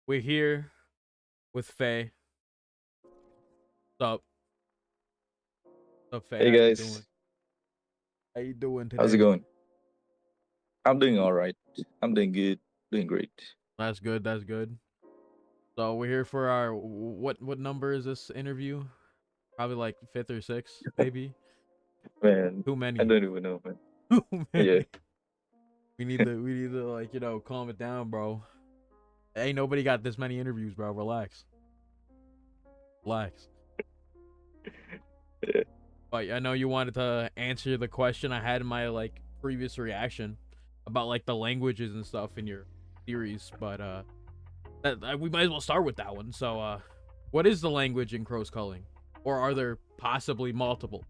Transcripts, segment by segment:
We're here with Faye. What's up? What's up, Faye? Hey How you doing? guys, How you doing how's it today? going? I'm doing all right. I'm doing good, doing great. That's good. That's good. So we're here for our what number is this interview? Probably like fifth or sixth, maybe. Man, Too I many. don't even know, man. Too Yeah, many. We need to like calm it down, bro. Ain't nobody got this many interviews, bro. Relax. Relax. yeah. But I know you wanted to answer the question I had in my like previous reaction about like the languages and stuff in your series, but we might as well start with that one. So, what is the language in Crow's Culling, or are there possibly multiple?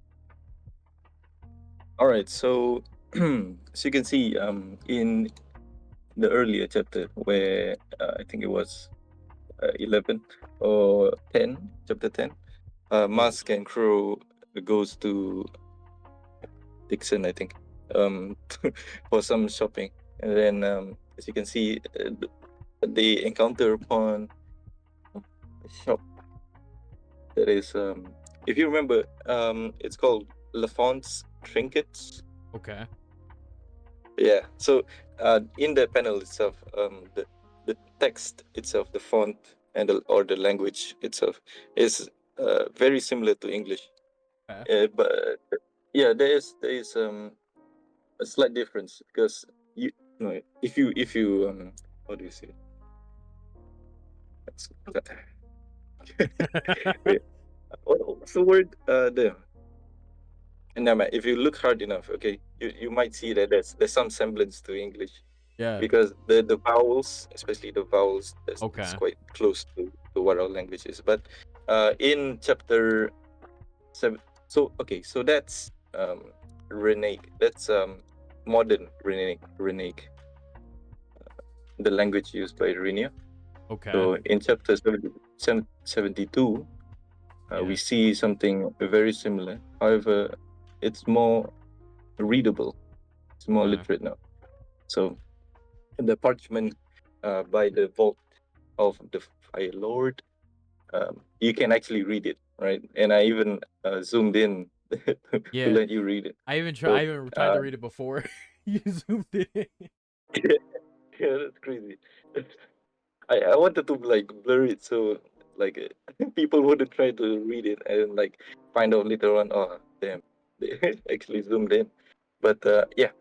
All right. So, as you can see, in the earlier chapter where I think it was 11 or 10, chapter 10, Oh, Mask and Crow goes to Dixon, I think, um, for some shopping, and then as you can see, they encounter upon a shop that is if you remember, it's called Lafont's Trinkets. okay. Yeah. So in the panel itself, the text itself, the font and or the language itself is very similar to English. Okay. But yeah, there is a slight difference because you no if you how do you say it? That's, wait, what's the word? The No, man, if you look hard enough, okay, you might see that there's some semblance to English Yeah. because the vowels, especially the vowels, is Okay. quite close to what our language is. But in chapter 7, so okay, so that's Renaic. That's modern Renaic, the language used by Renia. Okay. So in chapter 72, we Yeah. see something very similar. However, it's more readable. It's more Okay. literate now. So the parchment by the vault of the Fire Lord, you can actually read it, right? And I even zoomed in to Yeah. let you read it. I even try. So I even tried to uh, read it before you zoomed in. yeah, that's crazy. I wanted to like blur it so like people wouldn't try to read it and like find out later on. Oh, damn, they actually zoomed in. But yeah,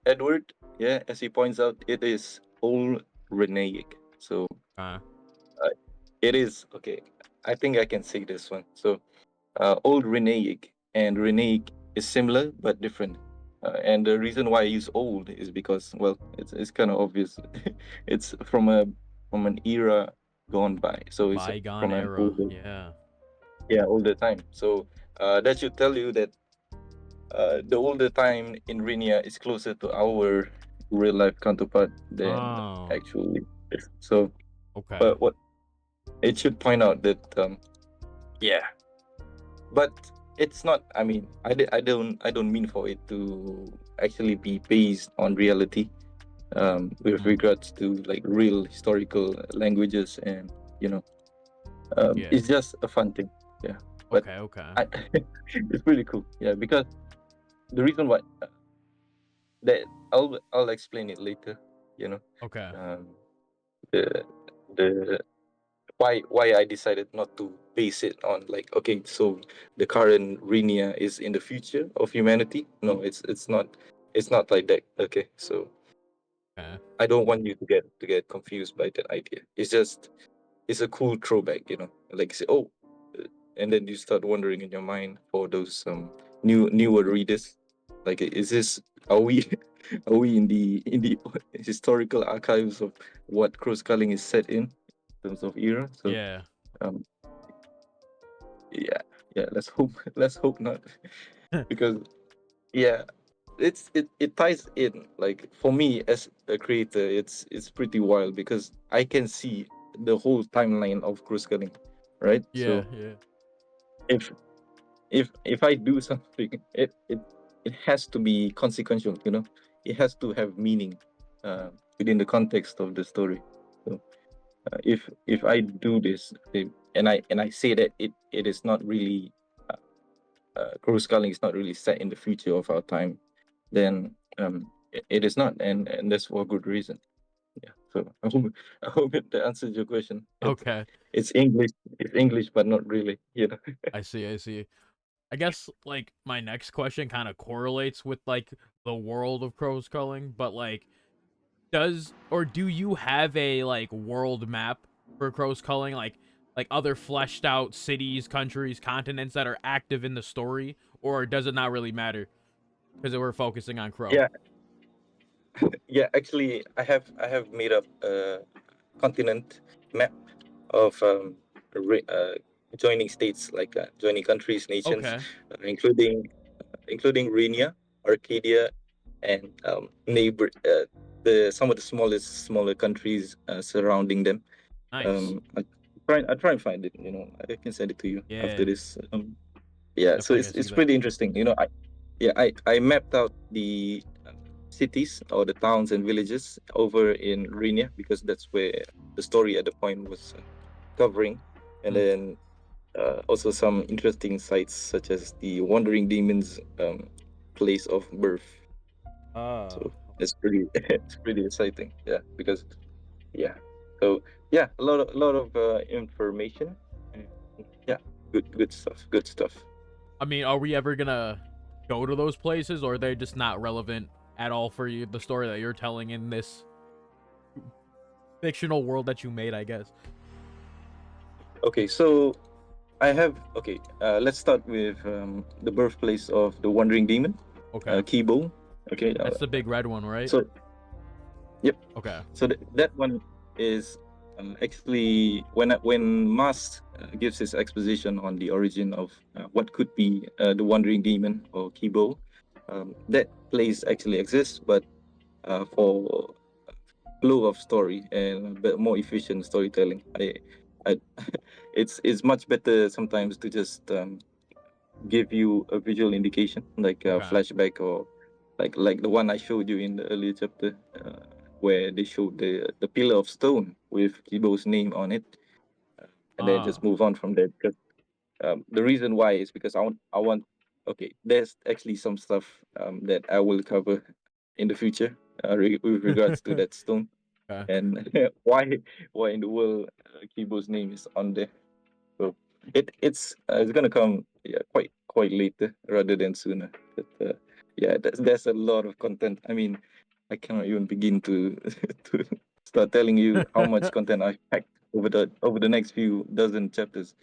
Edward, yeah, as he points out, it is all Renaic. So Uh, uh, it is okay. I think I can say this one. So old Renaic and Renaic is similar but different. And the reason why I use old is because, well, it's kind of obvious. It's from an era gone by, so it's bygone from an era. older, Yeah. yeah, older time. So that should tell you that the older time in Renia is closer to our real life counterpart than Oh. actually. So, Okay. but what it should point out that yeah, but it's not. I mean, I don't mean for it to actually be based on reality, with Mm. regards to like real historical languages, and you know Yeah. it's just a fun thing. Yeah, but Okay. Okay. I, it's pretty cool. Yeah, because the reason why that I'll explain it later. You know, Okay. um, the the why I decided not to base it on like, okay, so the current Renia is in the future of humanity. No, it's not like that. Okay, so Okay. I don't want you to get confused by that idea. It's a cool throwback, like say, oh, and then you start wondering in your mind for those newer readers, like, is this, are we are we in the historical archives of what Cross Culling is set in terms of era? So Yeah. um yeah, yeah, let's hope let's hope not. Because yeah, it ties in. Like, for me as a creator, it's pretty wild because I can see the whole timeline of Cruise Culling, right? Yeah. So Yeah. if if I do something, it has to be consequential, it has to have meaning within the context of the story. So if I do this, and I say that it is not really cross culling is not really set in the future of our time, then it is not, and that's for a good reason. Yeah. So I hope that answers your question. Okay, It's English, it's English, but not really. You know. I see. I see. I guess like my next question kind of correlates with like the world of crows culling, but like does or do you have a like world map for crows culling, like other fleshed out cities, countries, continents that are active in the story, or does it not really matter because we're focusing on crow? Yeah, yeah. Actually, I have made up a continent map of joining states, like joining countries, nations, Okay, including Renia, Arcadia, and neighbor the some of the smaller countries surrounding them. nice. I try and find it. You know, I can send it to you after Yeah, this. Yeah, so definitely gotta see it's that. pretty interesting. You know, I mapped out the cities or the towns and villages over in Renia because that's where the story at the point was covering, and Mm. then also some interesting sites such as the Wandering Demons place of birth. Oh, So it's pretty it's pretty exciting. Yeah, because yeah. So yeah, a lot of information. And, yeah, good stuff. Good stuff. I mean, are we ever gonna go to those places, or are they just not relevant at all for you? The story that you're telling in this fictional world that you made, I guess. Okay, so I have okay. Let's start with the birthplace of the Wandering Demon, Okay, Kibo. Okay, that's the big red one, right? so yep. Okay. So that one is actually when Mas gives his exposition on the origin of what could be the Wandering Demon or Kibo, that place actually exists, but for flow of story and a bit more efficient storytelling, I it's much better sometimes to just give you a visual indication like a Okay. flashback or like the one I showed you in the earlier chapter, where they showed the pillar of stone with Kibo's name on it, and then just Ah. move on from there. Because the reason why is because I want okay. There's actually some stuff that I will cover in the future with regards to that stone Okay. and why in the world Kibo's name is on there. So it's gonna come, yeah, quite later rather than sooner. But yeah, there's a lot of content. I mean, I cannot even begin to to start telling you how much content I packed over the next few dozen chapters.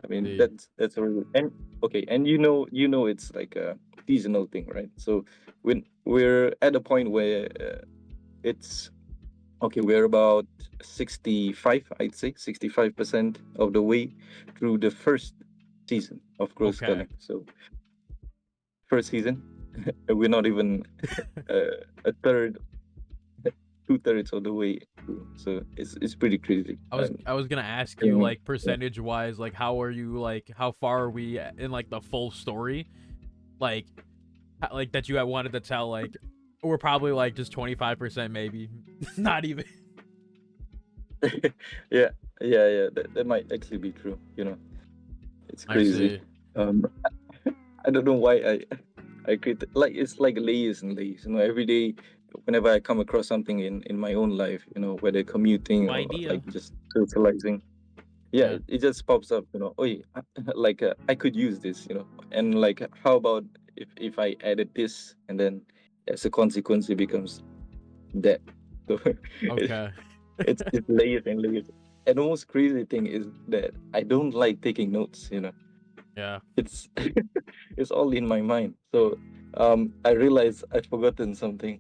I mean, See. that's a real and okay, and it's like a seasonal thing, right? So when we're at a point where it's okay, we're about 65, I'd say 65% of the way through the first season of Gross Okay. Culling. So first season, and we're not even a third, 2/3 of the way through. So it's pretty crazy. I was gonna ask you And like percentage wise, like how far are we in like the full story, like like that you had wanted to tell, like we're probably like just 25% maybe, not even. yeah, yeah, that might actually be true. You know, it's I crazy. see. Um, I don't know why I create like it's like layers and layers. You know, every day, whenever I come across something in my own life, you know, whether commuting No or idea. like just socializing, yeah, Yeah. it just pops up. You know, oh, yeah, like I could use this. You know, and like how about if I added this and then as a consequence it becomes that. So it, Okay. it's layers and layers. And the most crazy thing is that I don't like taking notes. You know, Yeah. it's it's all in my mind. So I realized I've forgotten something.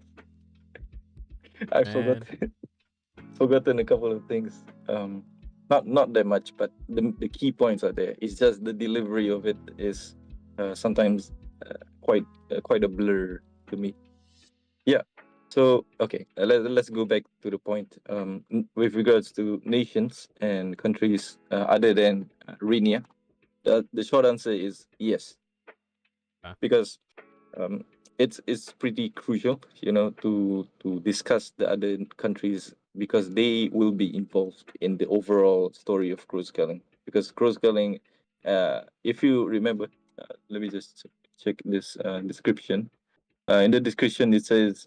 I forgot Man. forgotten a couple of things. Not that much, but the key points are there. It's just the delivery of it is sometimes quite a blur to me. Yeah. So okay, let's go back to the point. With regards to nations and countries other than Renia, the short answer is yes, Okay. because um, it's pretty crucial, you know, to discuss the other countries because they will be involved in the overall story of Cruz Culling. Because Cruz Culling, if you remember, let me just check this description. In the description, it says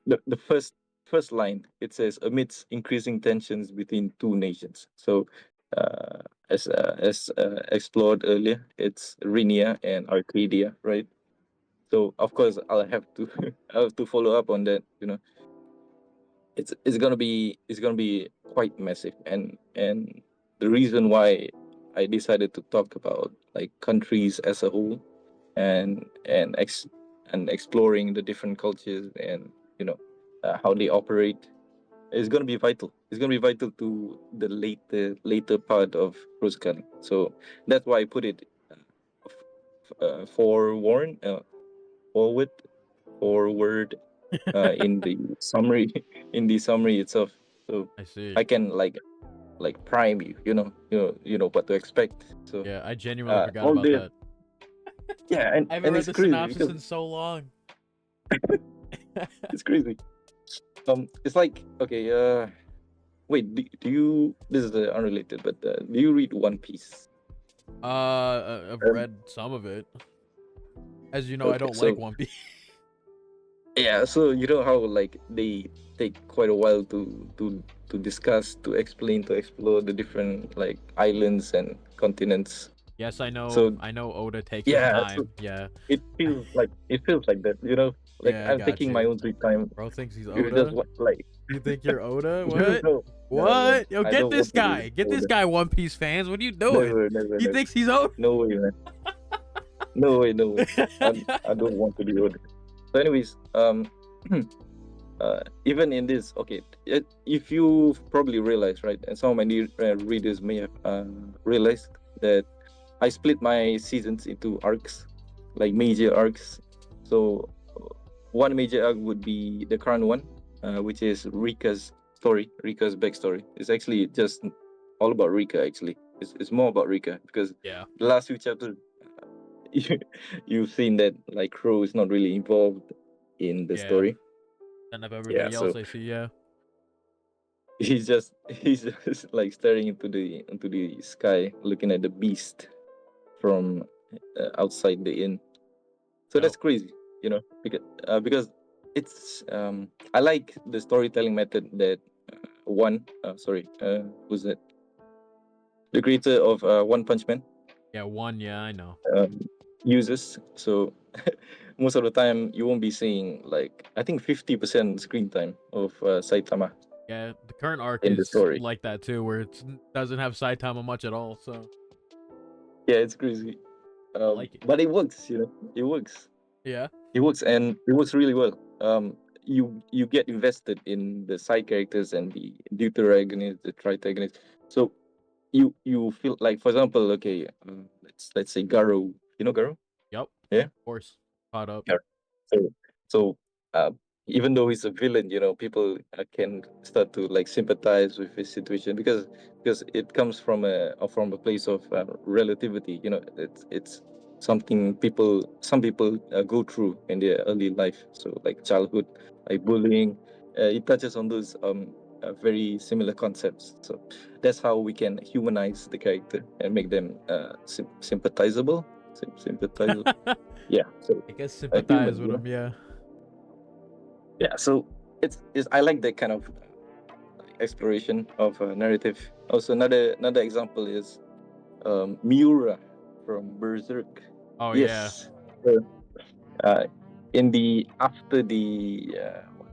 the first line. It says amidst increasing tensions between two nations. So, as explored earlier, it's Rhynia and Arcadia, right? So of course I'll have to I have to follow up on that. It's gonna be quite massive, and the reason why I decided to talk about like countries as a whole, and exploring the different cultures, and you know how they operate, is gonna be vital. It's gonna be vital to the later part of Rose Culling. So that's why I put it forewarned, forward forward in the summary in the summary itself, so I see. I can like prime you, you know what to expect. So Yeah, I genuinely forgot all about this, that. yeah, and I haven't and read it's the crazy synopsis because in so long. it's crazy. It's like, okay, wait, do you, this is unrelated, but do you read One Piece? I've um, read some of it. As you know, I okay, don't like so One Piece. yeah, so you know how like they take quite a while to discuss, to explain, to explore the different like islands and continents. Yes, I know. So I know Oda takes his yeah, so time. Yeah. it feels like that, like Yeah, I I'm got taking my you. own sweet time. Bro thinks he's You just Oda. want like You think you're Oda? you What? know, no, What? Yo, I get don't this want to guy. be Get this older. guy, One Piece fans. What are you doing? Never, never, He never. thinks he's Oda. No way, man. No way, no way. I don't want to be older. So, anyways, even in this, okay, if you probably realized, right, and some of my new readers may have realized that I split my seasons into arcs, like major arcs. So one major arc would be the current one, which is Rika's story, Rika's backstory. It's actually just all about Rika. Actually, it's more about Rika, because Yeah. the last few chapters, you, you've seen that like Crow is not really involved in the Yeah. story. None of Yeah, everybody else so I see. Yeah. he's just like staring into the sky, looking at the beast from outside the inn. So Yep. that's crazy, because it's I like the storytelling method that who's that, the creator of One Punch Man Yeah. One. Yeah, I know. um, uses. So most of the time you won't be seeing, like, I think 50% screen time of Saitama Yeah, the current arc in the is story. like that too, where it doesn't have Saitama much at all. So Yeah, it's crazy. I like it. But it works, it works. Yeah. It works, and it works really well. You get invested in the side characters and the deuteragonist, the tritagonist. So you feel like, for example, okay, let's say Garo. You know Garo? Yep. Yeah. Of course. Caught up. Yeah. So uh, even though he's a villain, people can start to like sympathize with his situation, because it comes from a place of relativity. It's something some people go through in their early life. So like childhood, like bullying, it touches on those very similar concepts. So that's how we can humanize the character and make them sympathizable. Sympathizable. Yeah. So I guess a sympathize human, with him. Yeah. yeah. So it's I like that kind of exploration of narrative. Also, another example is Miura from Berserk. Oh yeah. Yes. So, uh, in the after the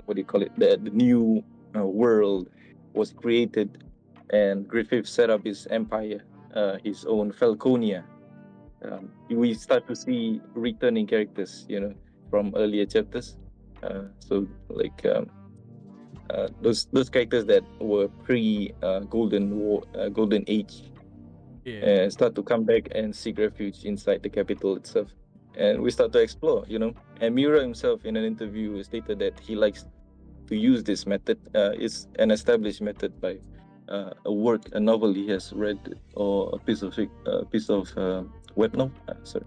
what do you call it, the new world was created, and Griffith set up his empire, his own Falconia. We start to see returning characters, from earlier chapters. So like those characters that were pre Golden War, Golden Age, Yeah. and start to come back and seek refuge inside the capital itself. And we start to explore, And Miura himself, in an interview, stated that he likes to use this method. It's an established method by a novel he has read, or a piece of web novel, sorry,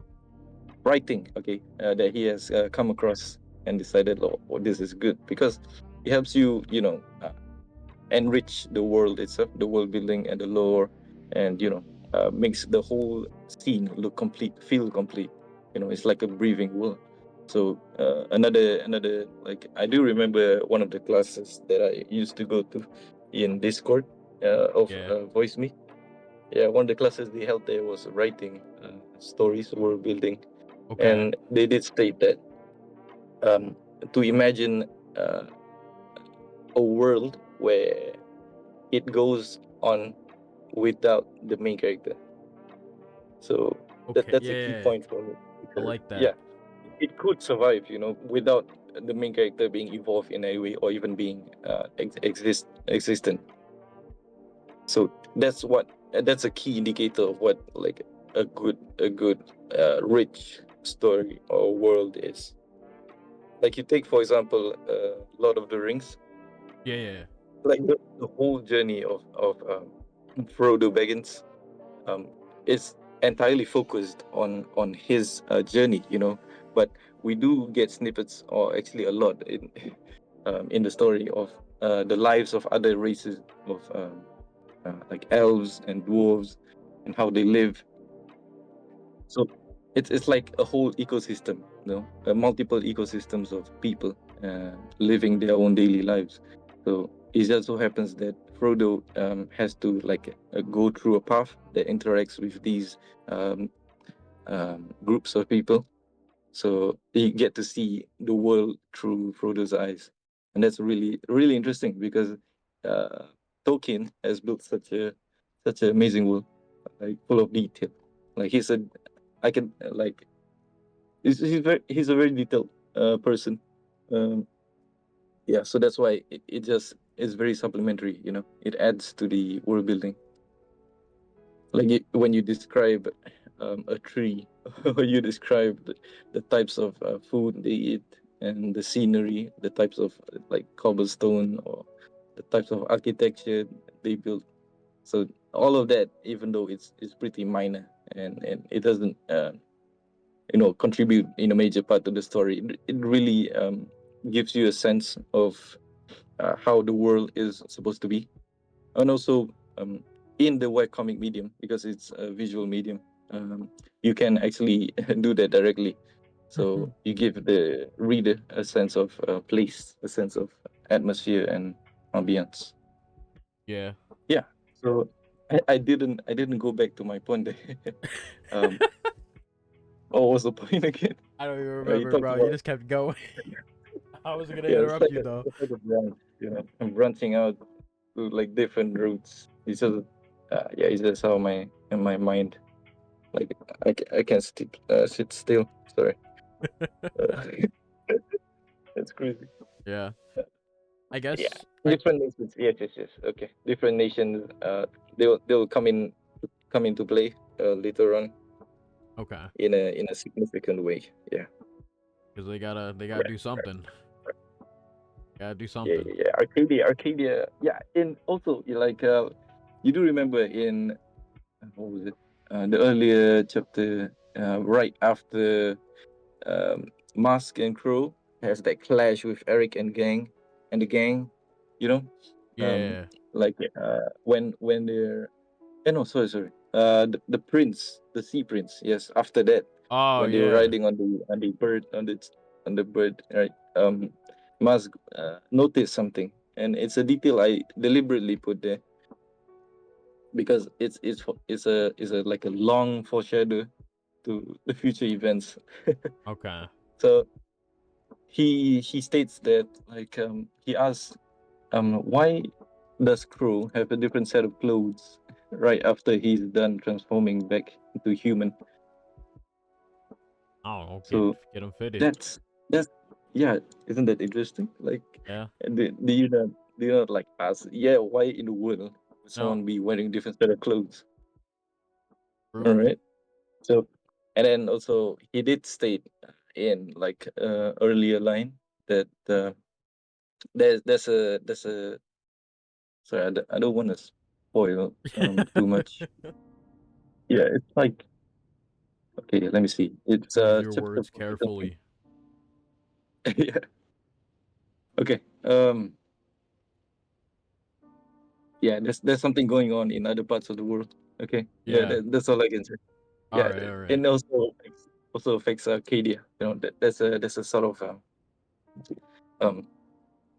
writing, okay, that he has come across, and decided, oh, this is good, because it helps you, enrich the world itself, the world building and the lore, and makes the whole scene look complete, feel complete. It's like a breathing world. So another, like, I do remember one of the classes that I used to go to in Discord of Yeah. Voice Me. Yeah, one of the classes they held there was writing stories, world building, Okay. and they did state that to imagine a world where it goes on without the main character. So Okay. that's a key Yeah. point for me. I Because, like that. yeah, it could survive, without the main character being evolved in a way or even being existent. So that's a key indicator of what, like, a good rich story or world is. Like, you take, for example, Lord of the Rings, Yeah. like the whole journey of Frodo Baggins is entirely focused on his journey, but we do get snippets, or actually a lot, in the story of the lives of other races of like elves and dwarves, and how they live. So it's like a whole ecosystem, multiple ecosystems of people living their own daily lives. So it just so happens that Frodo has to, like, go through a path that interacts with these um, groups of people. So you get to see the world through Frodo's eyes, and that's really really interesting because uh, Tolkien has built such an amazing world, like, full of detail. Like, I can like he's a very detailed person. Um, yeah, so that's why it just is very supplementary. It adds to the world building. Like, when you describe a tree, or you describe the types of food they eat, and the scenery, the types of like cobblestone, or the types of architecture they build. So all of that, even though it's pretty minor, and it doesn't contribute in a major part to the story, it really gives you a sense of how the world is supposed to be. And also, um, in the webcomic medium, because it's a visual medium, you can actually do that directly. So you give the reader a sense of place, a sense of atmosphere and ambience. Yeah. Yeah. So I didn't go back to my point there. um, what was the point again? I don't even You remember, talked bro. You about, just kept going. I wasn't gonna yeah, interrupt you though. it's like a branch, I'm branching out to, like, different routes. It's just yeah, it's just how my mind, like, I can't sit still. Sorry. Uh, that's crazy. Yeah. I Yeah, guess I. different nations. Yes, yes, yes. Okay, different nations. They'll come into play later on Okay. in a significant way. Yeah, Because they gotta yeah, do something. Gotta do yeah, something. yeah, yeah. Arcadia. Yeah, and also, like, you do remember in what was it? The earlier chapter, right after Musk and Crow has that clash with Eric and the gang, you know, um, Yeah. like, when they're, no, sorry, the prince, the sea prince, yes. After that, Oh when they were yeah. riding on the bird, on the bird, right? Musk noticed something, and it's a detail I deliberately put there because it's a like a long foreshadow to the future events. Okay. So he states that, like, he asks, why does Crow have a different set of clothes right after he's done transforming back into human? I don't know. Get So get them fitted. that's yeah, isn't that interesting? Like, Yeah. do you not like ask, yeah, why in the world would No. someone be wearing different set of clothes? All True. right. So, and then also he did state in, like, earlier line that there's a sorry, I don't want to spoil too much. Yeah, it's like, okay, let me see. It's Choose your chapter words 40 something. carefully. Yeah. Okay. yeah, there's something going on in other parts of the world. Okay, Yeah. that's all I can say. All Yeah, right. All right. and also affects Arcadia. You know, that's a sort of um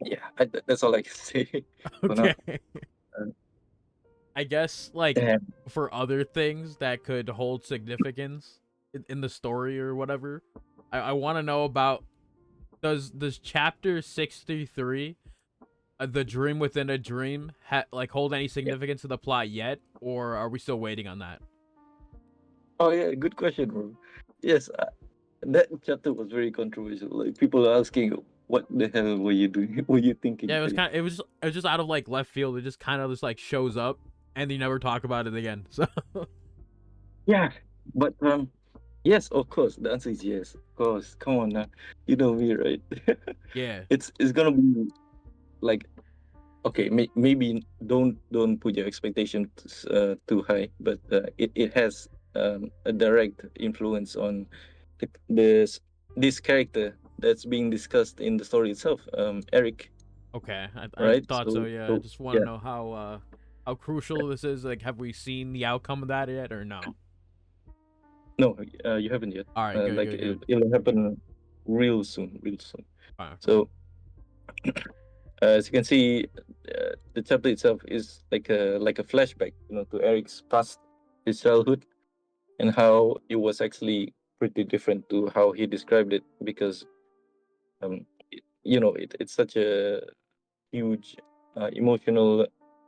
yeah. That's all I can say for now. Okay. I guess like And for other things that could hold significance in the story or whatever, I want to know about does chapter 63, the dream within a dream, like hold any yeah. significance to the plot yet, or are we still waiting on that? Oh yeah, good question, bro. Yes, that chapter was very controversial. Like people are asking, "What the hell were you doing? Were you thinking?" Yeah, it was just out of like left field. It just kind of just like shows up and you never talk about it again. So Yeah, but yes, of course. The answer is yes. Of course. Come on now, you know me, right? yeah. It's gonna be like okay, maybe don't put your expectations too high, but it has a direct influence on this this character that's being discussed in the story itself, Eric, Okay, I right? thought so. Yeah, I So just want to yeah, know how crucial this is. Like, have we seen the outcome of that yet, or no? no, you haven't yet. All right, good, Like good, good. it'll happen real soon, real soon. All right, cool. So as you can see, the chapter itself is like a flashback, you know, to Eric's past, his childhood, and how it was actually pretty different to how he described it because you know it's such a huge emotional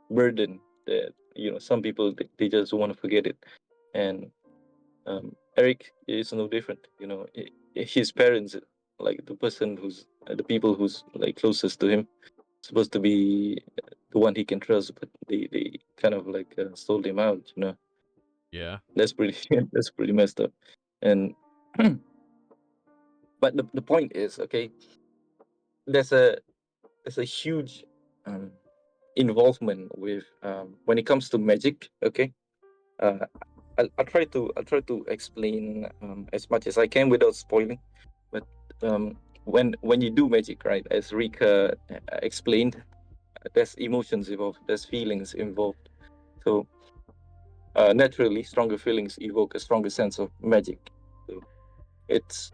burden that you know some people they just want to forget it, and Eric is no different. You know, his parents, like the person who's the people who's like closest to him, supposed to be the one he can trust, but they kind of like sold him out. You know, Yeah. that's pretty that's pretty messed up, and but the point is okay, there's a there's a huge um, involvement with when it comes to magic. Okay, uh, I'll try to explain as much as I can without spoiling. But when you do magic, right, as Rika explained, there's emotions involved, there's feelings involved. So naturally, stronger feelings evoke a stronger sense of magic. So it's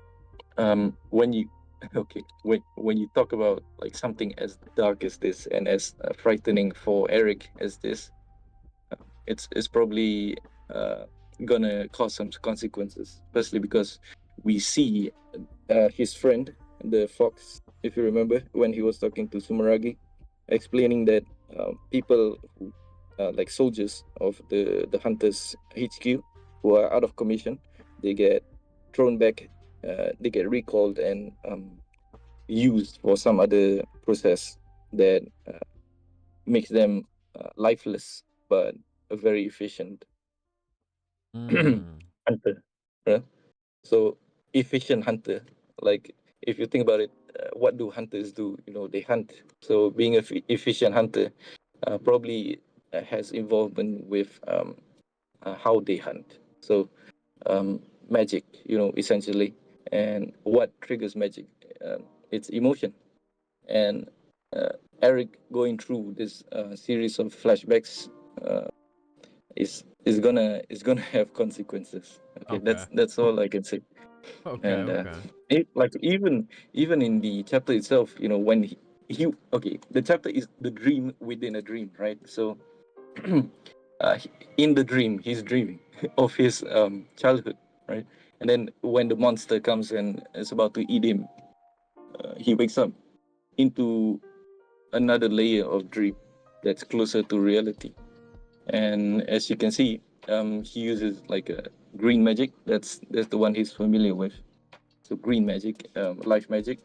when you okay when you talk about like something as dark as this and as frightening for Eric as this, it's probably uh, gonna cause some consequences, especially because we see his friend the fox, if you remember when he was talking to Sumeragi, explaining that people who like soldiers of the hunters HQ who are out of commission, they get thrown back, they get recalled and used for some other process that makes them lifeless but a very efficient Mm. hunter, right? So efficient hunter, like if you think about it, what do hunters do? You know, they hunt. So being a efficient hunter probably has involvement with how they hunt. So magic, you know, essentially, and what triggers magic? It's emotion, and uh, Eric going through this series of flashbacks uh, is gonna have consequences. Okay, Okay. that's all I can say. Okay. And Okay. like even in the chapter itself, you know, when he okay, the chapter is the dream within a dream, right? So in the dream, he's dreaming of his childhood, right? And then when the monster comes and is about to eat him, he wakes up into another layer of dream that's closer to reality. And as you can see, he uses like a green magic. That's the one he's familiar with. So green magic, life magic,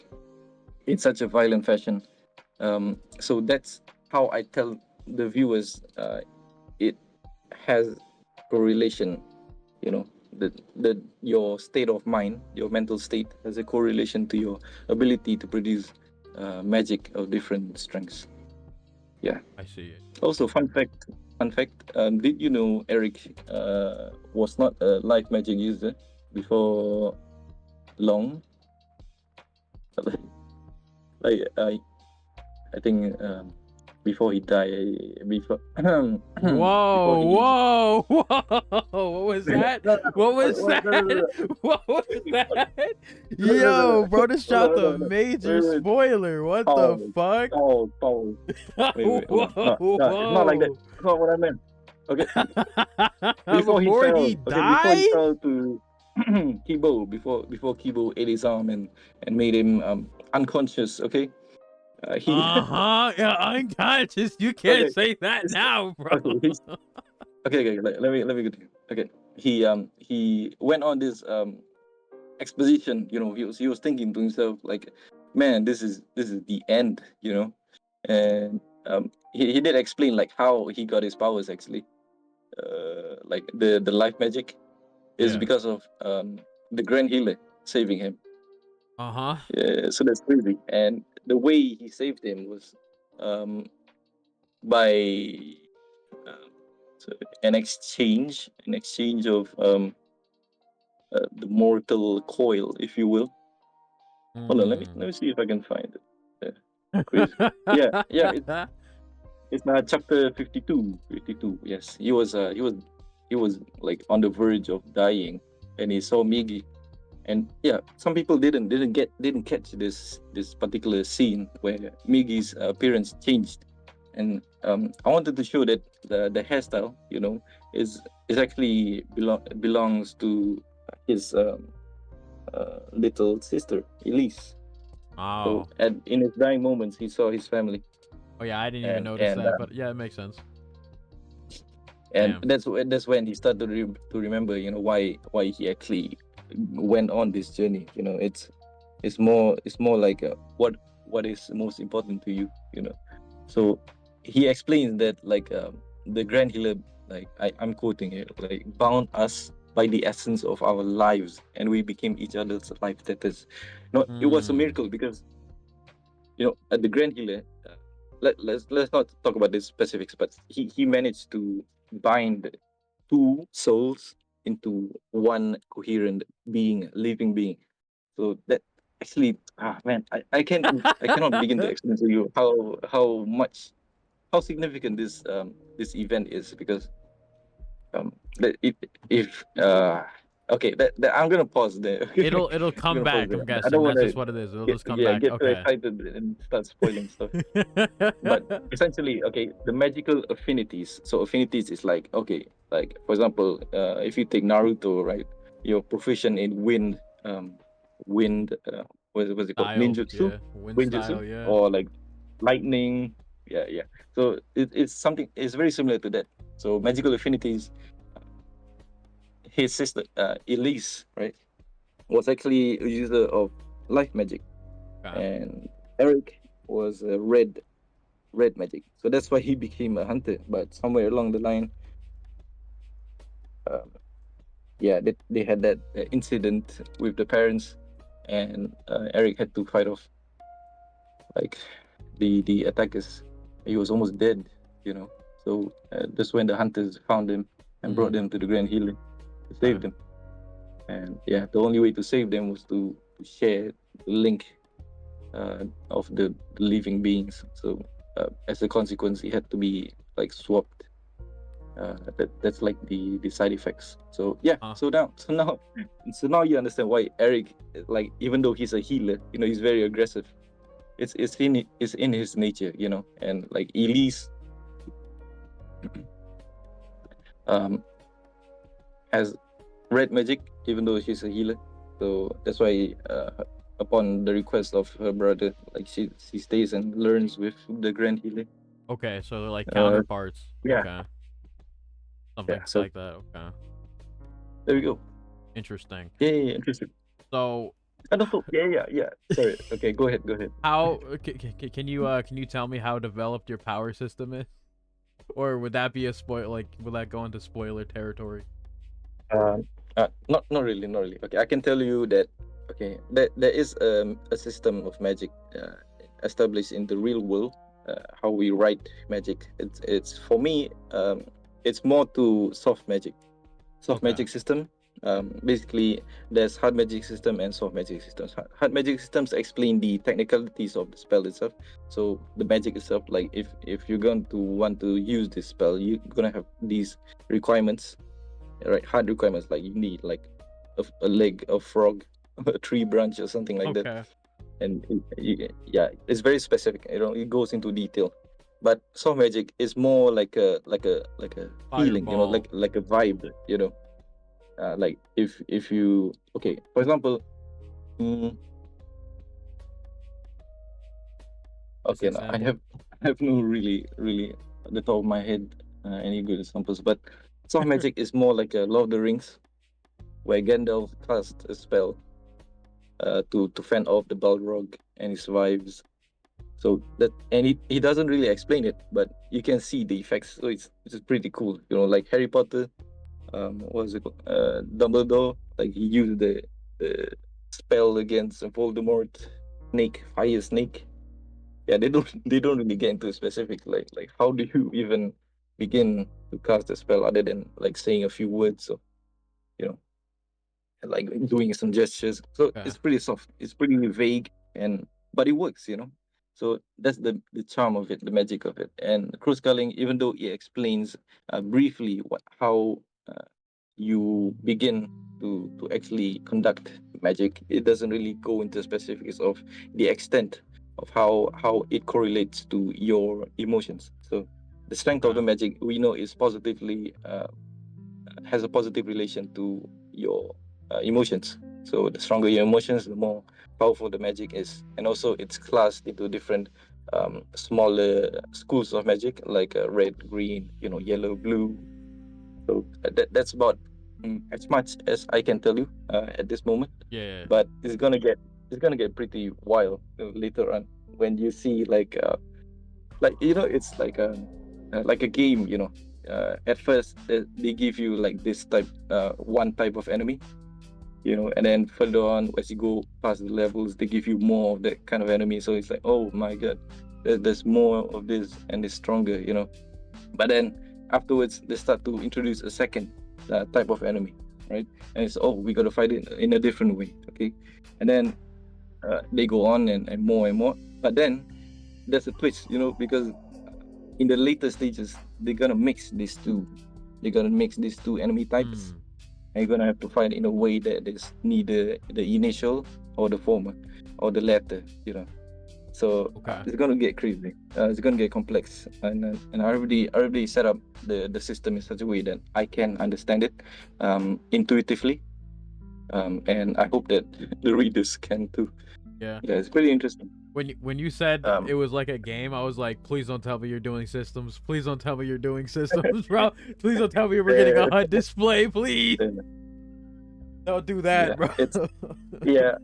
in such a violent fashion. So that's how I tell the viewers it has correlation. You know, that your state of mind, your mental state, has a correlation to your ability to produce magic of different strengths. Yeah. I see it. Also, fun fact. Did you know Eric was not a life magic user before long? like I think before he died. Before before he. Whoa, whoa! What was that? No, What was no, no, no, that? no, What was that? no, no, no, Yo, no, bro, this no, no, dropped no, a no, no. major Wait, wait, spoiler. What the pause, fuck? pause, pause. Wait, hold Whoa, on. No, no, it's not like that. whoa! It's not what I meant. Okay, before he Before he fell. Okay, before he died? fell to Kibo, before Kibo ate his arm and made him unconscious. Okay, he. Yeah, unconscious. You can't Okay, say that it's- now, bro. okay, okay. Let me continue. Okay, he went on this exposition. He was thinking to himself like, man, this is the end. And he did explain like how he got his powers actually. Like the life magic is Yeah. because of the Grand Healer saving him. Uh-huh. Yeah, so that's crazy. And the way he saved him was um, by um, so an exchange of the mortal coil, if you will. Hold on, let me see if I can find it. Crazy. Yeah, it's not chapter 52. 52. Yes, he was like on the verge of dying, and he saw Migi. And yeah, some people didn't catch this particular scene where Migi's appearance changed, and I wanted to show that the hairstyle, is actually belongs to his little sister Elise. So Oh. in his dying moments, he saw his family, Oh yeah, I didn't even and notice and that, but yeah, it makes sense. and Damn. that's when he started to remember, why he actually went on this journey. It's more like what is most important to you. So he explains that like the Grand Healer, like I'm quoting here, like bound us by the essence of our lives, and we became each other's life debtors. It was a miracle because the Grand Healer. Let's not talk about the specifics, but he managed to bind two souls into one coherent being, living being. So that actually, man, I cannot begin to explain to you how significant this event is, because if okay, that I'm gonna pause there. Okay, It'll I'm come gonna pause back, there. I'm I don't guessing. want That's to just what it is. It'll get just come back. too Okay. excited and start spoiling stuff. But essentially, okay, the magical affinities. So affinities is like, okay, like for example, if you take Naruto, right, you're proficient in wind, what's it called, Style, ninjutsu, yeah. Wind winjutsu, style, yeah. or like lightning. Yeah. So it's something. It's very similar to that. So magical affinities. His sister, Elise, right, was actually a user of life magic, Okay. and Eric was a red magic. So that's why he became a hunter. But somewhere along the line, um, yeah, they had that incident with the parents, and Eric had to fight off like the attackers. He was almost dead. So that's when the hunters found him and brought him to the Grand Healer to save them. And yeah, the only way to save them was to share the link of the living beings. So as a consequence, he had to be like swapped. That's like the side effects. So yeah. So now you understand why Eric, like, even though he's a healer, he's very aggressive. It's in his nature, and like Elise um has red magic, even though she's a healer. So that's why upon the request of her brother, like she stays and learns with the Grand Healer. Okay, so they're like Uh, counterparts. yeah, Okay. Something yeah. So like that. Okay. there we go. Interesting. Yeah, interesting. So And also, yeah. Sorry. Okay, go ahead. how can you tell me how developed your power system is? Or would that be a spoil, like, will that go into spoiler territory? Not really, not really. Okay, I can tell you that. Okay, there is a system of magic established in the real world. How we write magic. It's for me. It's more to soft magic Okay. system. Basically, there's hard magic system and soft magic systems. Hard magic systems explain the technicalities of the spell itself. So the magic itself, like if you're going to want to use this spell, you're gonna have these requirements, right? Hard requirements, like you need like a leg, a frog, a tree branch, or something like that. Okay. And yeah, it's very specific. It goes into detail. But soft magic is more like a feeling, Fireball. like a vibe, like if you, okay, for example, mm, What's okay, an now example? I have no really at the top of my head any good examples, but soft magic is more like a Lord of the Rings, where Gandalf casts a spell to fend off the Balrog and his wives. So that, and he doesn't really explain it, but you can see the effects. So it's pretty cool, like Harry Potter. What was it called? Dumbledore, like he used the spell against Voldemort, fire snake. Yeah, they don't really get into specific, like how do you even begin to cast a spell other than like saying a few words, or you know like doing some gestures. So Yeah. it's pretty soft, it's pretty vague, and but it works. So that's the charm of it, the magic of it. And cross culling, even though it explains briefly how you begin to actually conduct magic, it doesn't really go into specifics of the extent of how it correlates to your emotions. So the strength of Okay. the magic, we know, is positively has a positive relation to your emotions. So the stronger your emotions, the more powerful the magic is. And also it's classed into different smaller schools of magic, like red, green, yellow, blue. So that's about as much as I can tell you at this moment. Yeah. But it's gonna get pretty wild later on when you see it's like a game. At first they give you like this type one type of enemy, and then further on as you go past the levels, they give you more of that kind of enemy. So it's like, oh my god, there's more of this and it's stronger. But then afterwards they start to introduce a second type of enemy, right? And it's, oh, we got to fight it in a different way, okay? And then they go on and more and more. But then there's a twist, because in the later stages they're gonna mix these two. They're gonna mix these two enemy types, Hmm. and you're gonna have to fight in a way that is neither the initial or the former or the latter. So Okay. it's gonna get crazy. It's gonna get complex, and I already set up the system in such a way that I can understand it intuitively, and I hope that the readers can too. Yeah. Yeah, it's pretty interesting. When you said Um, it was like a game, I was like, please don't tell me you're doing systems. Please don't tell me you're doing systems, bro. Please don't tell me we're getting a yeah, HUD display, please. Don't do that, yeah, bro. yeah.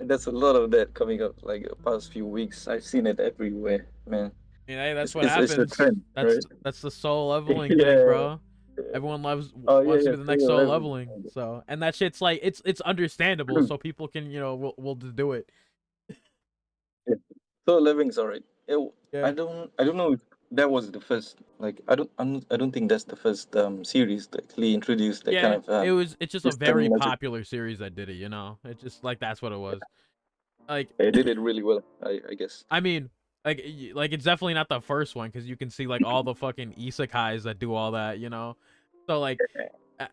There's a lot of that coming up. Like the past few weeks, I've seen it everywhere, man. Hey, that's It's what it's, it's a happens. trend, That's right? that's the soul leveling thing, Yeah. bro. Everyone loves Oh yeah, wants to yeah. be the next Solo soul leveling. leveling. So, and that shit's like it's understandable, so people can will just do it. Yeah. Solo leveling is alright. I Yeah. don't know if that was the first. Like I don't think that's the first series to actually introduce that kind Yeah, of it's just a system very magic. popular series that did it. It's just like that's what it was. Like They did it really well, I guess. I mean, like it's definitely not the first one because you can see like all the fucking isekais that do all that. So like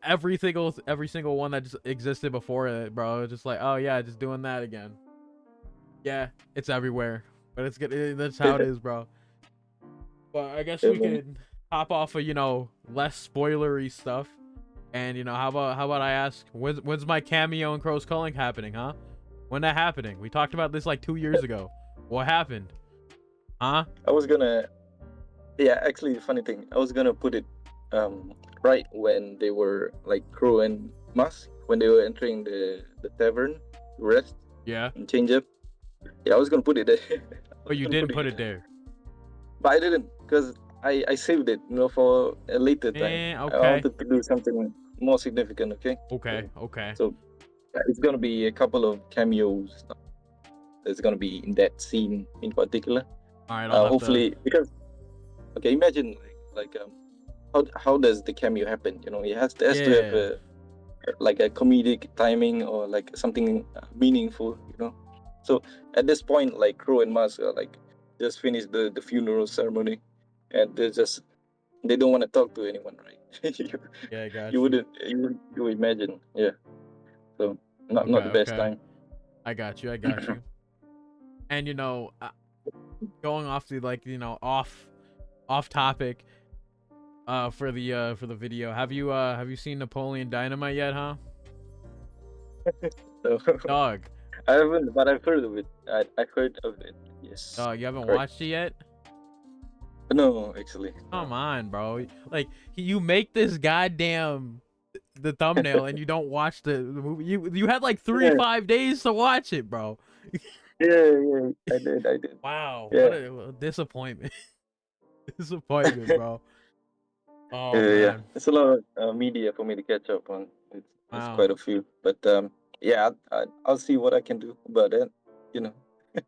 every single one that just existed before it, bro, just like, oh yeah, just doing that again. Yeah, it's everywhere, but it's good. That's how it is, bro. But I guess Yeah, we man. could hop off of less spoilery stuff. And how about I ask, when's my cameo in Crow's Calling happening, huh? When that happening? We talked about this like 2 years ago. What happened? Huh? I was gonna. Yeah, actually, the funny thing, I was gonna put it right when they were like Crow and Musk, when they were entering the tavern to rest Yeah. and change up. Yeah, I was gonna put it there. I But was you gonna didn't put put it it there. but I didn't, because I saved it, for a later time. I Okay. wanted to do something more significant. Okay, Okay. so, Okay. so yeah, it's gonna be a couple of cameos. There's gonna be in that scene in particular. All right. I'll have to. Hopefully, because okay, imagine how does the cameo happen? It has to have Yeah. like a comedic timing or like something meaningful, you know. So at this point, like Crow and Musk are like just finished the funeral ceremony, and they don't want to talk to anyone, right? Yeah, I You got you. wouldn't you imagine, yeah. So not Okay, the best okay. time. I got you. I got you. And going off the off topic for the video. Have you seen Napoleon Dynamite yet, huh? So Dog. I haven't, but I've heard of it. I've heard of it. Yes, Dog, you haven't correct. watched it yet? No, actually, Come no. on, bro. Like you make this goddamn the thumbnail and you don't watch the movie. You had like three, Yeah, 5 days to watch it, bro. yeah. I did. Wow, what Yeah, a disappointment. Disappointment, bro. Oh yeah. man. It's a lot of media for me to catch up on. It's Wow. quite a few, but yeah, I'll see what I can do about it. You know.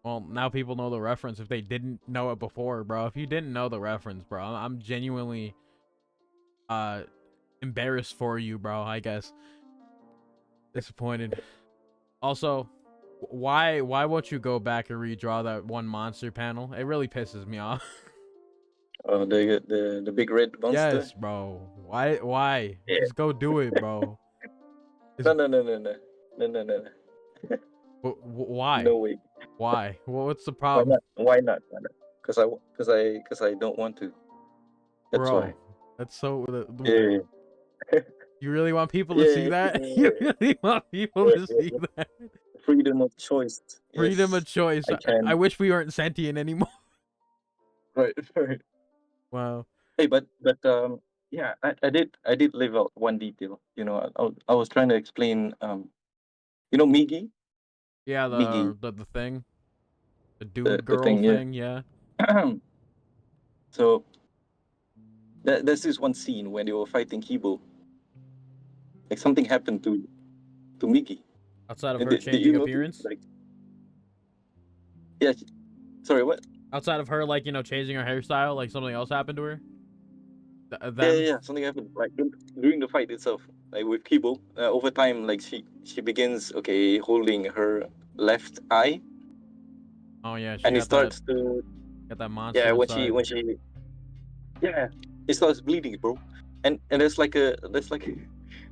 Well, now people know the reference if they didn't know it before, bro. If you didn't know the reference, bro, I'm genuinely uh embarrassed for you, bro, I guess. Disappointed. Also, why won't you go back and redraw that one monster panel? It really pisses me off. The big red monster. Yes, bro. Why? Yeah. Just go do it, bro. Just No. why? No way. Why? What's the Why problem? not? Why not? Why not? Because I don't want to. That's why. Bro, that's so Yeah. you really want people to see Yeah. that? You Yeah. really want people Yeah. to see Yeah. that? Freedom of choice. Freedom of Yes, choice. I I can. wish we weren't sentient anymore. Right. Right. Wow. Hey, but yeah, I did leave out one detail. You know, I was trying to explain. You know, Miggy, Yeah, Miggy, the thing, the the dude the girl thing. Yeah. thing. Yeah. So there's this one scene when they were fighting Kibo. Like something happened to Miggy. Outside of her Did you changing notice? appearance. Like, yeah. Sorry, what? Outside of her, like changing her hairstyle, like something else happened to her. Them. Yeah. Something happened like during the fight itself. Like with Kibo, over time, like she begins holding her left eye, Oh yeah, she and it starts to got that monster yeah inside. when she yeah it starts bleeding, bro. And there's like a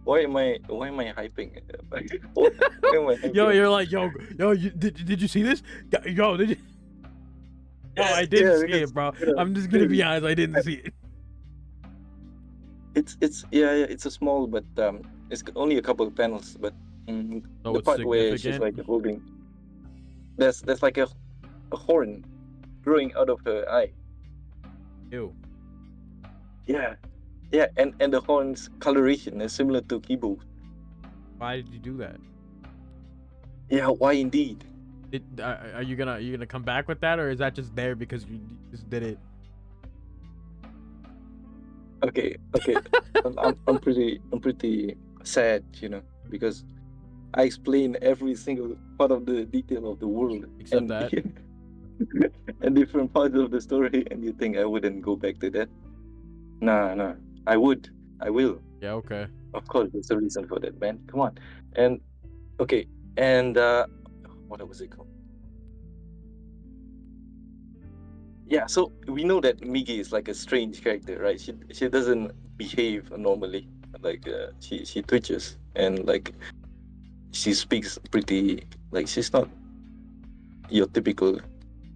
why am I hyping? Why am I Yo, hyping? you're like, yo, did you see this? Yo, did you? No, I didn't Yeah, see because it, bro. you know, I'm just gonna be honest, I didn't see it. it's a small, but it's only a couple of panels, but So the it's part where she's significant. like holding there's like a horn growing out of her eye. Ew. Yeah, yeah, and the horn's coloration is similar to Kibo. Why did you do that? Yeah, why indeed? Are you gonna come back with that, or is that just there because you just did it? Okay. I'm pretty sad, you know, because I explain every single part of the detail of the world Except and that. and different parts of the story, and you think I wouldn't go back to that? Nah, I would, I will. Yeah. Okay. Of course, there's a reason for that, man. Come on, and okay, and what was it called? Yeah, so we know that Migi is like a strange character, right? She doesn't behave normally. Like she twitches and like she speaks pretty like she's not your typical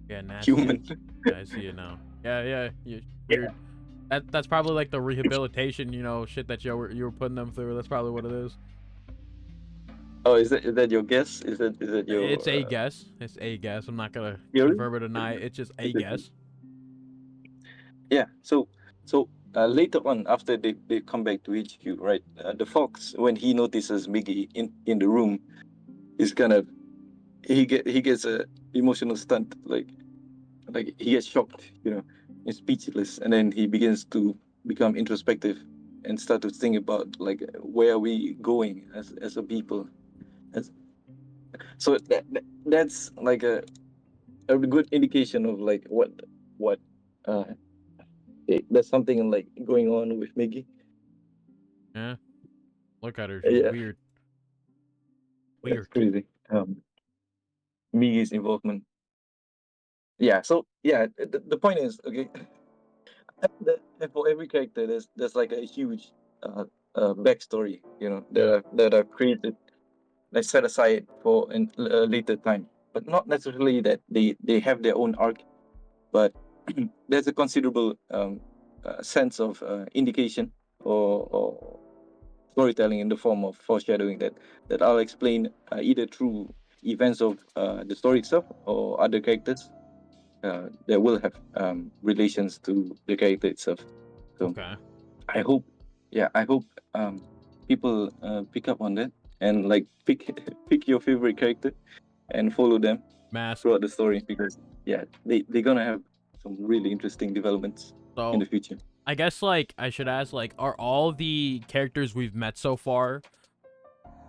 Yeah. Nasty. human. Yeah, I see it now. Yeah. Yeah. Weird. That's probably like the rehabilitation, shit that you were putting them through. That's probably what it is. Oh, is that your guess? Is that It's your a guess. It's a guess. I'm not gonna theory? confirm or deny it. It's just Is a it- guess. Yeah. So later on, after they come back to HQ, right? The fox, when he notices Miggy in the room, is kind of he gets a emotional stunt, like he gets shocked, you know, and speechless, and then he begins to become introspective and start to think about like where are we going as a people. As, so that's like a good indication of like what uh there's something like going on with Miggy. Yeah. Look at her. She's Yeah, weird. that's Weird. crazy. Migi's involvement. Yeah. So yeah, the point is okay. For every character, there's like a huge uh, backstory, Yeah. that I've created, like set aside for a later time. But not necessarily that they have their own arc, but there's a considerable sense of indication or storytelling in the form of foreshadowing that I'll explain either through events of the story itself or other characters that will have relations to the character itself. So Okay. I hope, yeah, I hope people pick up on that and like pick pick your favorite character and follow them Mask. throughout the story, because yeah, they're gonna have some really interesting developments in So the future. I guess like I should ask like, are all the characters we've met so far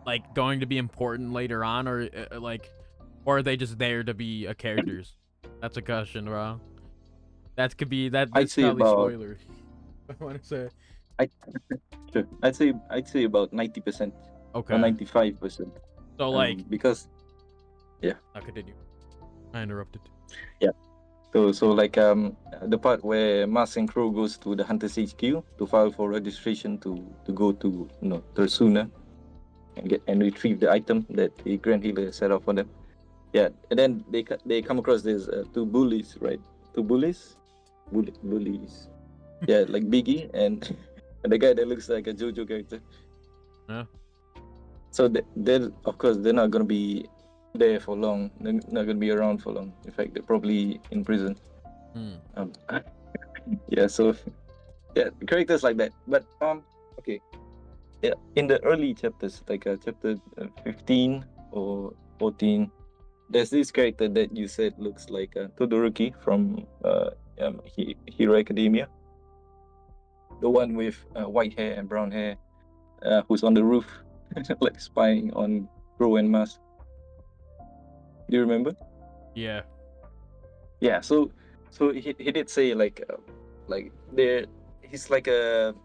like going to be important later on, or or are they just there to be characters? That's a question, bro. That could be that. I'd That's say probably about spoiler. I want to say. I sure. I'd say about 90% or Okay. 95%. So like, Because yeah, I'll continue. I interrupted. yeah. So like the part where Mas and Crow goes to the Hunter's HQ to file for registration to go to Tersuna and get and retrieve the item that the Grand Healer set out for them. Yeah, and then they come across these two bullies, right? Two bullies. Yeah, like Biggie and and the guy that looks like a JoJo character. Yeah. So they're of course they're not gonna be there for long. They're not gonna be around for long. In fact, they're probably in prison. Hmm. Um, yeah. So yeah, characters like that. But okay. Yeah, in the early chapters, like chapter 15 or 14, there's this character that you said looks like Todoroki from Hero Academia, the one with white hair and brown hair, who's on the roof, like spying on Crow and Mas. Do you remember? Yeah. Yeah. So he did say like there he's like a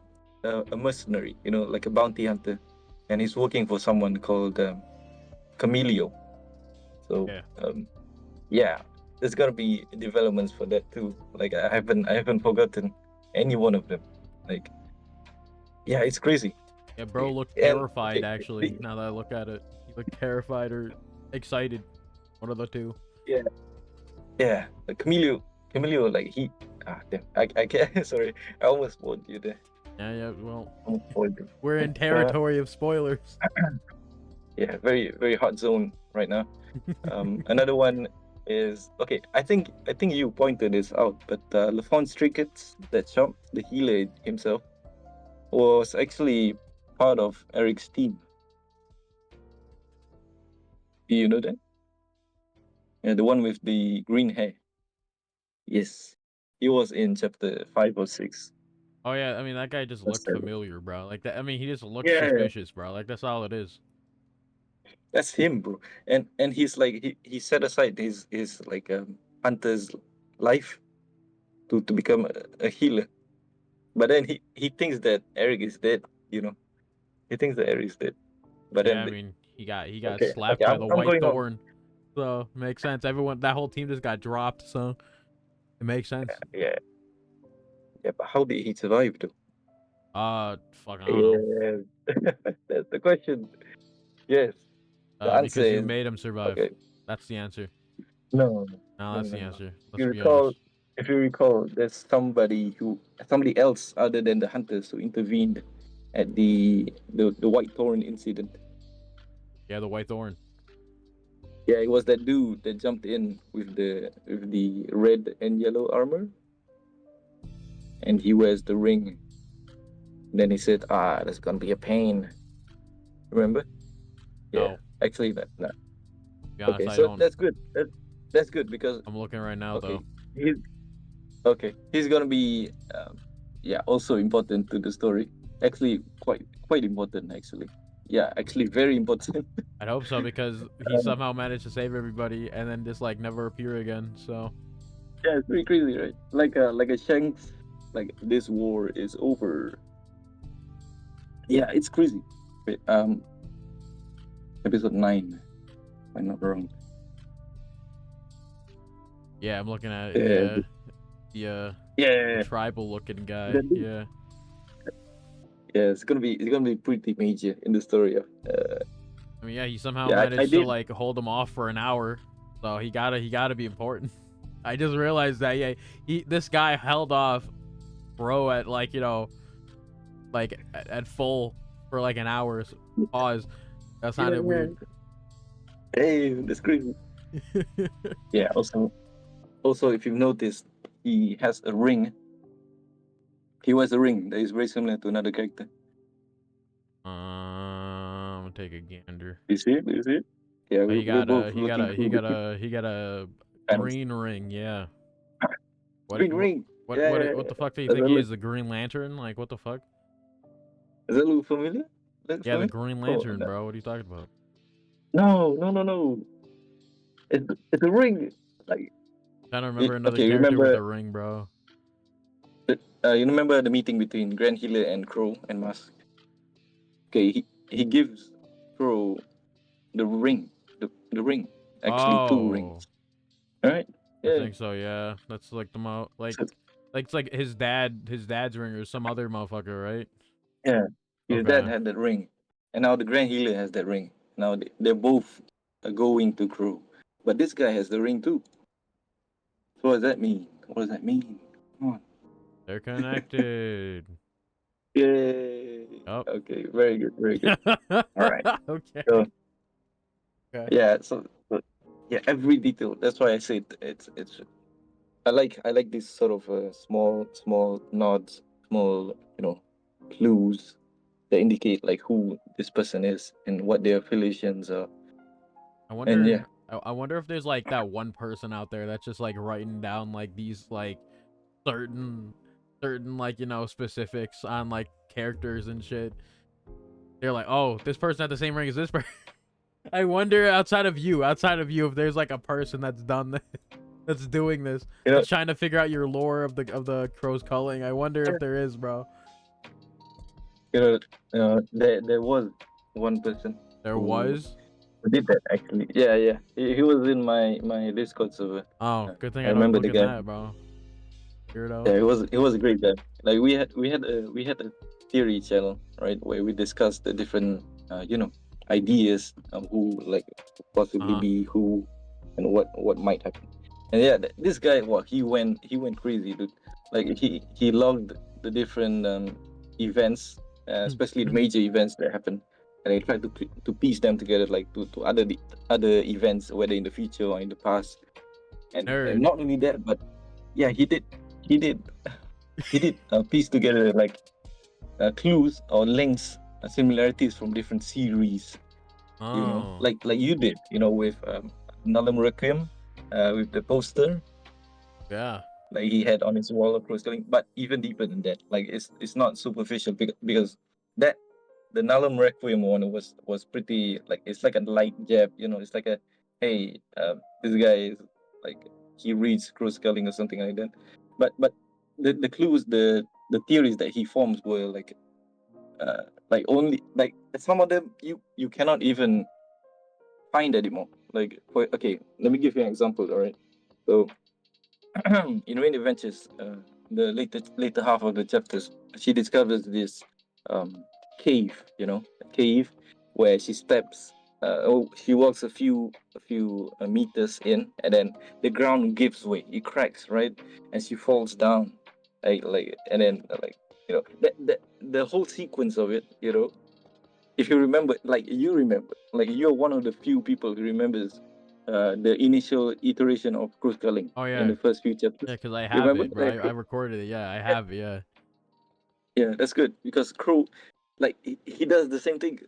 mercenary, like a bounty hunter, and he's working for someone called Camilio. So Yeah. yeah, there's gonna be developments for that too. Like I haven't forgotten any one of them. Like yeah, it's crazy. Yeah. Bro looked And terrified. okay, Actually, now that I look at it, he looked terrified or excited. One of the two. yeah, yeah, like Camilio, like he damn, I can't. Sorry, I almost spoiled you there. Yeah. Yeah. Well, Almost spoiled you. we're in Uh, territory of spoilers. yeah, very very hot zone right now. Another one is okay. I think you pointed this out, but Lafon Strickets, that shop, the healer himself, was actually part of Eric's team. Do you know that? Yeah, the one with the green hair. Yes, he was in chapter 5 or 6. Oh yeah. I mean, that guy just That's looked seven. familiar, bro. Like that. I mean, he just looked Yeah, suspicious, bro. Like that's all it is. that's him, bro. And he's like he set aside his like hunter's life to become a healer. But then he thinks that Eric is dead. You know, he thinks that Eric is dead. But Yeah. then I mean, he got okay, slapped by the I'm White going on. Thorn. So makes sense. Everyone, that whole team just got dropped. So it makes sense. Yeah, yeah. But how did he survive though? Fuck, I don't know. Yeah, that's the question. Yes, the answer Because you is made him survive. okay. That's the answer. No, No, no, that's no, the no. answer. If you Let's be recall, honest. if you recall, there's somebody else other than the hunters who intervened at the White Thorn incident. Yeah, the White Thorn. Yeah, it was that dude that jumped in with the red and yellow armor, and he wears the ring. Then he said, that's gonna be a pain." Remember? Yeah. No, to Actually, that. be honest, Okay, I so don't. that's good. That's good because I'm looking right now okay, though. he okay, he's gonna be yeah, also important to the story. Actually, quite important actually. Yeah, actually very important. I'd hope so because he um, somehow managed to save everybody and then just like never appear again. So yeah, it's pretty crazy, right? Like a Shanks, like this war is over. Yeah, it's crazy. Wait, episode 9, if I'm not wrong. Yeah, I'm looking at it. Yeah, Yeah, yeah, the tribal looking guy. that dude. Yeah. Yeah, it's gonna be pretty major in the story of. I mean, yeah, he somehow Yeah, I managed to did. like hold him off for an hour, so he gotta be important. I just realized that this guy held off bro at like like at full for like an hour. Pause. That sounded Yeah. weird. Hey, that's crazy. Yeah. Also, if you've noticed, he has a ring. He wears a ring that is very similar to another character. I'm gonna take a gander. You see it? You see it? Yeah, Oh, we're both he got looking a through the he got a panels. green ring. Yeah. Green ring. Yeah, yeah, What the fuck do you Does think that he look? is? The Green Lantern? Like what the fuck? Does that look familiar? Look Yeah, the familiar? Green Oh Lantern, no, bro. What are you talking about? no. It's a ring. Like, Trying to remember another okay, character with remember? a ring, bro. You remember the meeting between Grand Healer and Crow and Mask? Okay, he gives Crow the ring. The ring. Actually, two Oh, rings. All right. I Yeah. think so. Yeah, that's like the So, it's like his dad's ring or some other motherfucker, right? yeah. His dad Okay. had that ring, and now the Grand Healer has that ring. Now they're both going to Crow, but this guy has the ring too. So what does that mean? What does that mean? Come on. They're connected. Yay. Oh. Okay. Very good. Very good. All right. Okay. So Okay. yeah. So yeah. Every detail. That's why I said it's. I like these sort of small nods, small clues that indicate like who this person is and what their affiliations are. I And wonder. yeah, I wonder if there's like that one person out there that's just like writing down like these like certain like specifics on like characters and shit. They're like, oh, this person had the same ring as this person. I wonder outside of you, if there's like a person that's done this, that's doing this, you know, that's trying to figure out your lore of the crow's culling. I wonder if there is, bro. there was one person There who was. did that actually. Yeah, yeah. He was in my Discord server. Oh, good thing I I don't remember look the at guy. that, bro. Yeah, Weirdo. he was a great guy. Like we had a theory channel, right, where we discussed the different ideas of who like possibly Uh-huh. be who and what might happen. And yeah, this guy, he went crazy, dude. Like he logged the different events, especially the major events that happened, and he tried to piece them together, like to other events, whether in the future or in the past. And Nerd. not only that, but yeah, he did he did piece together like clues or links, similarities from different series. Oh. Like you did, with Nalum Requiem, with the poster Yeah. like he had on his wall of Close Calling. But even deeper than that, like it's not superficial because that the Nalum Requiem one was pretty, like it's like a light jab. It's like a, hey, this guy is like, he reads Close Calling or something like that. But the clues, the theories that he forms were like only like some of them you cannot even find anymore. Like, okay, let me give you an example. All right, so in Rain Adventures, the later half of the chapters, she discovers this cave, a cave where she steps. She walks a few meters in, and then the ground gives way. It cracks, right, and she falls down, and then the whole sequence of it, if you remember, like you're one of the few people who remembers the initial iteration of Cruise Culling Oh in yeah. the first few Yeah, chapters. because I You have remember? it, bro. I recorded it. Yeah, I have it. Yeah. Yeah, that's good because Crow, like he does the same thing.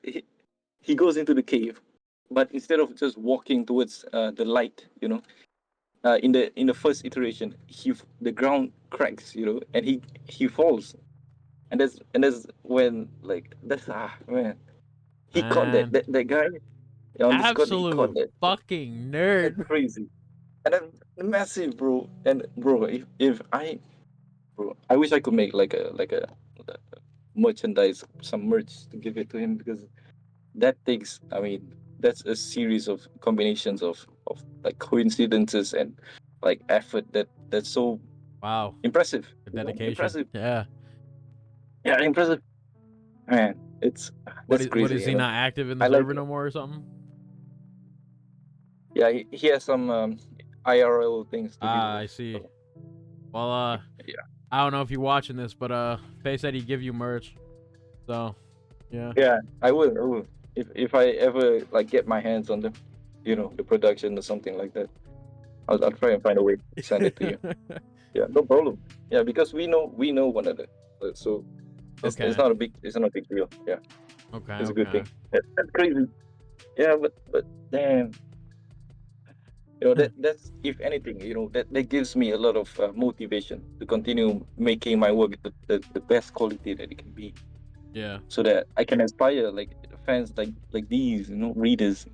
He goes into the cave, but instead of just walking towards the light, in the first iteration, the ground cracks, and he falls, and that's when, like, that's man, he caught that Man, that guy on Discord. He caught absolute fucking that nerd. crazy, and then massive, bro. And bro, if I, bro, I wish I could make like a merchandise, some merch to give it to him, because that takes, I mean, that's a series of combinations of like coincidences and like effort that's so Wow. impressive. The You know? dedication. Impressive. Yeah. Yeah, impressive. Man, it's What that's is what crazy, is you he know. not active in the I like server no more or something? Yeah, he has some IRL things to deal Ah, with. I see. So Well, yeah. I don't know if you're watching this, but Faye said he'd give you merch. So, yeah. Yeah, I will. I will. If I ever like get my hands on the production or something like that, I'll try and find a way to send it to you. Yeah, no problem. Yeah, because we know one another, so it's Okay. not a big deal. Yeah, Okay. it's a good Okay. thing. That's crazy. Yeah, but damn, that's, if anything, that gives me a lot of motivation to continue making my work the best quality that it can be, Yeah. so that I can inspire like fans like these, readers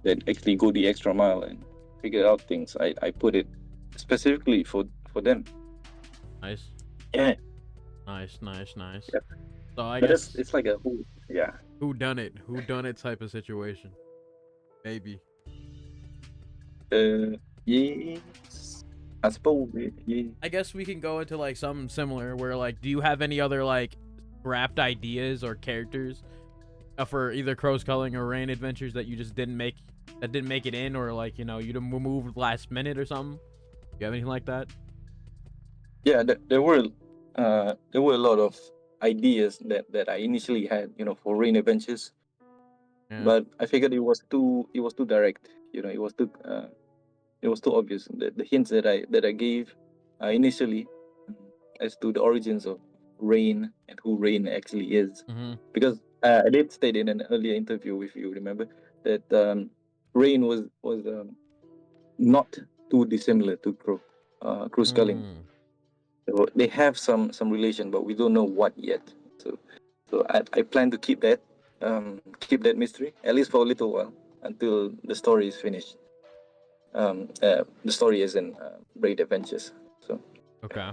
that actually go the extra mile and figure out things. I put it specifically for them. Nice. Yeah, Nice. Nice. Nice. yeah. So I But guess it's like a whole, yeah. who done it type of situation. Maybe. Yes, I suppose. Yeah. I guess we can go into like something similar where like, do you have any other like scrapped ideas or characters for either Crow's Culling or Rain Adventures that you just didn't make it in, or like you moved last minute or something? You have anything like that? Yeah, there were a lot of ideas that I initially had, for Rain Adventures, Yeah. but I figured it was too direct. It was too obvious. The hints that I gave initially, mm, as to the origins of Rain and who Rain actually is, Mm-hmm. because I did state in an earlier interview with you, remember, that Rain was not too dissimilar to Cruz Culling. Mm. So they have some relation, but we don't know what yet. So I plan to keep that mystery, at least for a little while, until the story is finished. The story is in Braid Adventures. So Okay.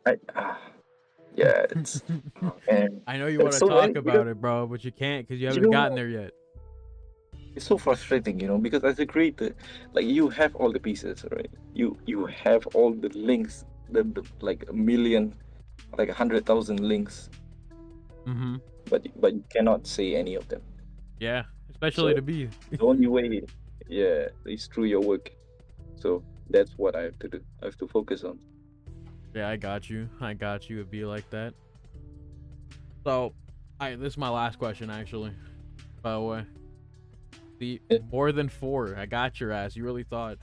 I, yeah, and I know you want it's to so talk because about it, bro, but you can't because you you haven't know gotten what? there yet. It's so frustrating, because as a creator, like, you have all the pieces, right? You have all the links, the like a million, like 100,000 links, Mm-hmm. but you cannot say any of them. Yeah, especially So to be. the only way, yeah, is through your work. So that's what I have to do. I have to focus on. Yeah, I got you. I got you. It'd be like that. So, this is my last question, actually. By the way, the Yeah. more than four. I got your ass. You really thought.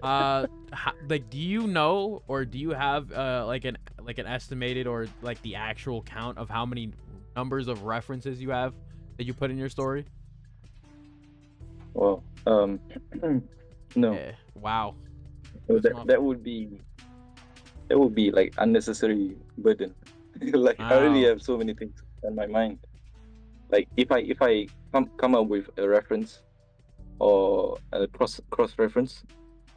Uh, Like, do you know, or do you have like an estimated, or like the actual count of how many numbers of references you have that you put in your story? well, no. Yeah. Wow. So This that month. that would be that would be like unnecessary burden. Like, I already Wow. have so many things on my mind. Like, if I come up with a reference or a cross reference,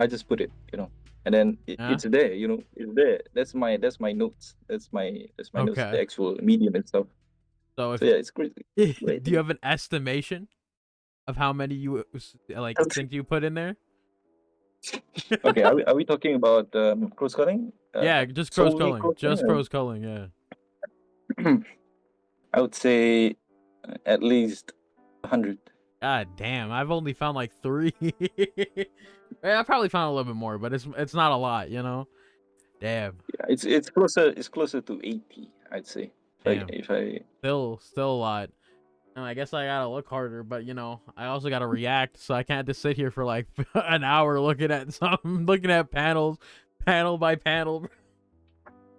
I just put it, and then Yeah. it's there, it's there. That's my notes. That's my notes, the Okay. actual medium and stuff. So So yeah, it's crazy. if Great. do you have an estimation of how many you like think you put in there? Okay, are we talking about cross cutting? Yeah, just Crow's Solely Culling. cross Just cutting? Crow's Culling. Yeah. I would say at least 100. God damn, I've only found like three. I probably found a little bit more, but it's not a lot. Damn, Yeah, it's closer to 80, I'd say. Like, damn. if I Still a lot. And I guess I gotta look harder, but I also gotta react, so I can't just sit here for like an hour looking at something, looking at panels, panel by panel.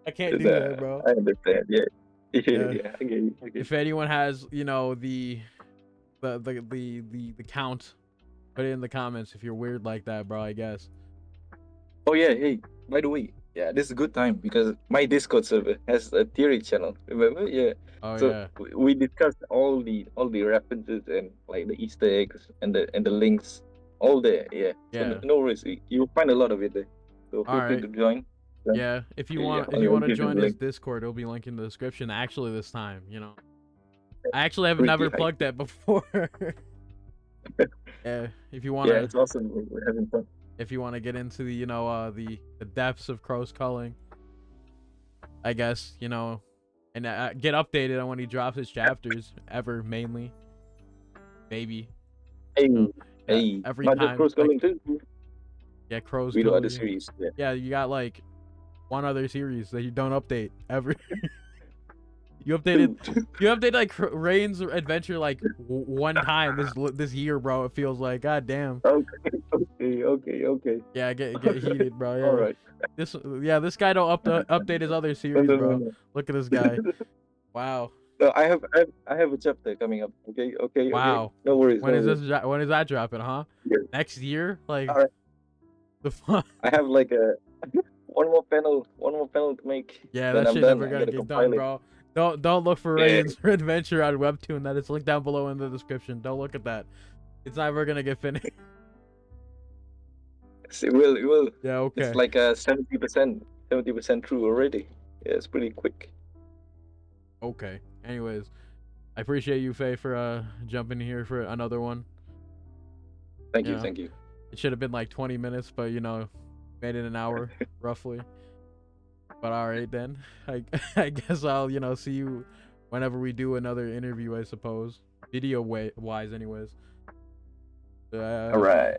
I can't do that, bro. I understand. Yeah. Yeah, Yeah. yeah, I get you. I get If you. anyone has, the count, put it in the comments if you're weird like that, bro. I guess. Oh yeah, hey, by the way, yeah, this is a good time because my Discord server has a theory channel. Remember? Yeah. Oh So yeah. we discussed all the references and like the Easter eggs and the links, all there. Yeah. So no, Yeah. no worries. You'll find a lot of it there. So All feel free right. to join. Yeah, if you Yeah, want, if you I'll want to give you join the his link. Discord, it'll be linked in the description. Actually, this time, I actually have Pretty never hype. plugged that before. Yeah, if you Yeah, wanna, it's awesome. We're having fun. if you wanna get into the, the depths of Crow's culling, I guess, and get updated on when he drops his chapters ever, mainly, maybe, Hey, you know, hey, every not just time, Cross like, Calling too. yeah, Crow's We do other Gully. series. Yeah. Yeah, you got like one other series that you don't update ever. You updated, Dude. you updated like Rain's adventure like one time this year, bro. It feels like, god damn. Okay. Yeah, get heated, bro. All Yeah, right. this guy don't update his other No, series, no, no, bro. no. Look at this guy. Wow, No, I have a chapter coming up. Okay. wow. No worries, When no is worries. when is that dropping, huh? Yeah. Next year? Like All right. the fuck? I have like a one more panel to make. Yeah, Then that I'm shit done. never I gonna gotta get done, compile it. bro. Don't look for Yeah. Rain's adventure on Webtoon. That is linked down below in the description. Don't look at that. It's never gonna get finished. It will. It will. Yeah, It's okay. like 70% true already. Yeah, it's pretty quick. Okay. Anyways, I appreciate you, Faye, for jumping here for another one. Thank You you. know, Thank you. it should have been like 20 minutes, but made it an hour roughly. But all right then. I guess I'll see you whenever we do another interview, I suppose. Video wise, anyways. All right.